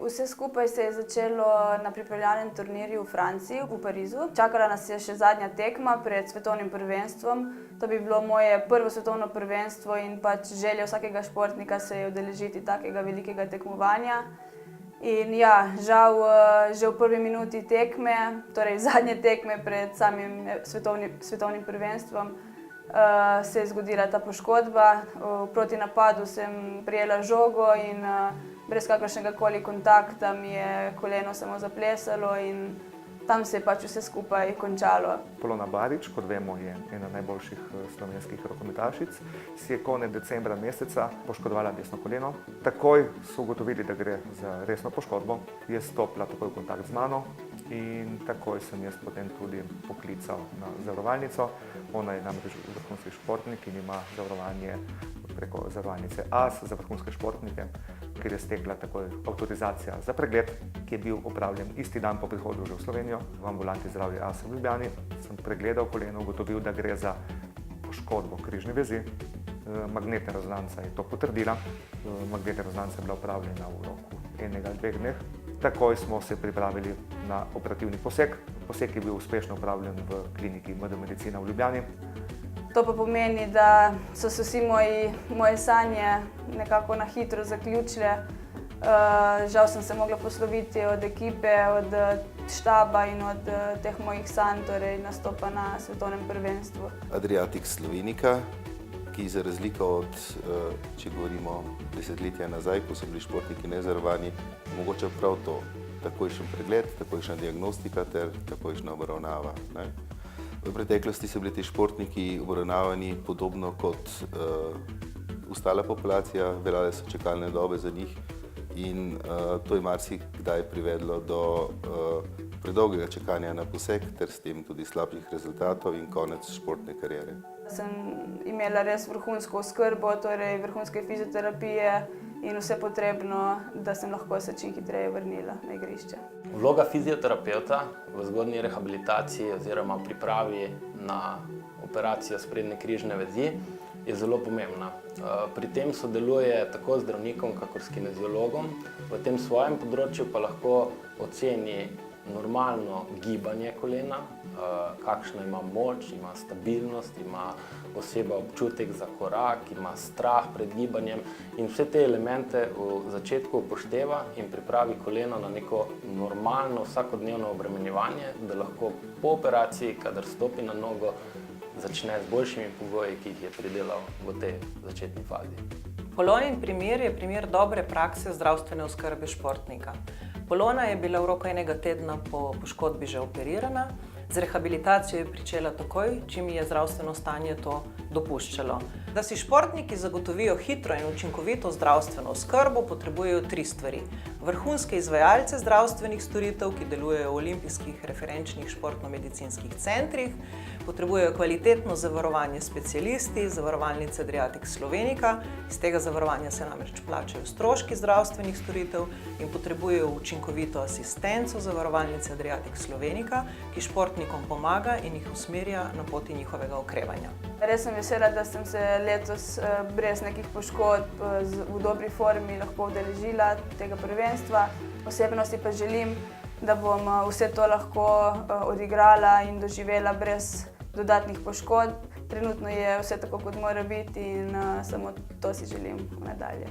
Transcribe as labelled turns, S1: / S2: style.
S1: Vse skupaj se je začelo na pripravljalnem turnirju v Franciji, v Parizu. Čakala nas je še zadnja tekma pred svetovnim prvenstvom. To bi bilo moje prvo svetovno prvenstvo in pač želja vsakega športnika se je udeležiti takega velikega tekmovanja. In ja, žal že v prvi minuti tekme, torej zadnje tekme pred samim svetovnim prvenstvom, se je zgodila ta poškodba. Proti napadu sem prijela žogo in brez kakršnega koli kontakta mi je koleno samo zaplesalo in tam se je pač vse skupaj končalo.
S2: Polona Barič, kot vemo, je ena najboljših slovenskih rokometašic, si je konec decembra meseca poškodovala desno koleno. Takoj so ugotovili, da gre za resno poškodbo. Je stopila takoj v kontakt z mano in takoj sem jaz potem tudi poklical na zavarovalnico. Ona je namreč vrhunski športnik in ima zavarovanje preko zavarovalnice AS za vrhunske športnike, kjer je stekla takoj avtorizacija za pregled, ki je bil opravljen isti dan po prihodu že v Slovenijo. V ambulanti zdravja AS v Ljubljani sem pregledal koleno, ugotovil, da gre za poškodbo križne vezi. Magnetna rezonanca je to potrdila. Magnetna rezonanca je bila opravljena v roku 1 ali 2 dneh. Takoj smo se pripravili na operativni poseg. Poseg je bil uspešno opravljen v kliniki MD Medicina v Ljubljani.
S1: To pa pomeni, da so se vsi moje sanje nekako na hitro zaključile. Žal sem se mogla posloviti od ekipe, od štaba in od teh mojih sanj, torej nastopa na svetovnem prvenstvu.
S3: Adriatic Slovenica, ki za razliko od, če govorimo desetletja nazaj, ko so bili športniki nezavarovani, omogoča prav to. Takojšen pregled, takojšna diagnostika ter takojšna obravnava. V preteklosti so bili ti športniki obravnavani podobno kot ostala populacija, veljale so čakalne dobe za njih in to je marsikdaj privedlo do predolgega čakanja na poseg ter s tem tudi slabih rezultatov in konec športne kariere.
S1: Sem imela res vrhunsko oskrbo, torej vrhunske fizioterapije in vse potrebno, da sem lahko se čim hitreje vrnila na igrišče.
S4: Vloga fizioterapevta v zgodnji rehabilitaciji oziroma pripravi na operacijo sprednje križne vezi je zelo pomembna. Pri tem sodeluje tako z zdravnikom kakor s kineziologom. V tem svojem področju pa lahko oceni normalno gibanje kolena, kakšno ima moč, ima stabilnost, ima oseba občutek za korak, ima strah pred gibanjem in vse te elemente v začetku upošteva in pripravi koleno na neko normalno vsakodnevno obremenjevanje, da lahko po operaciji, kadar stopi na nogo, začne z boljšimi pogoji, ki jih je pridelal v tej začetni fazi.
S5: Polonin primer je primer dobre prakse zdravstvene oskrbe športnika. Polona je bila v roku 1 tedna po poškodbi že operirana. Z rehabilitacijo je pričela takoj, čim je zdravstveno stanje to dopuščalo. Da si športniki zagotovijo hitro in učinkovito zdravstveno oskrbo, potrebujejo 3 stvari. Vrhunske izvajalce zdravstvenih storitev, ki delujejo v olimpijskih referenčnih športno-medicinskih centrih, potrebujejo kvalitetno zavarovanje specialisti, zavarovalnice Adriatic Slovenica, iz tega zavarovanja se namreč plačajo stroški zdravstvenih storitev in potrebujejo učinkovito asistenco zavarovalnice Adriatic Slovenica, ki športnikom pomaga in jih usmerja na poti njihovega okrevanja.
S1: Res sem vesela, da sem se letos brez nekih poškodb v dobri formi lahko udeležila tega prvenstva. Osebno si pa želim, da bom vse to lahko odigrala in doživela brez dodatnih poškodb. Trenutno je vse tako, kot mora biti in samo to si želim v nadalje.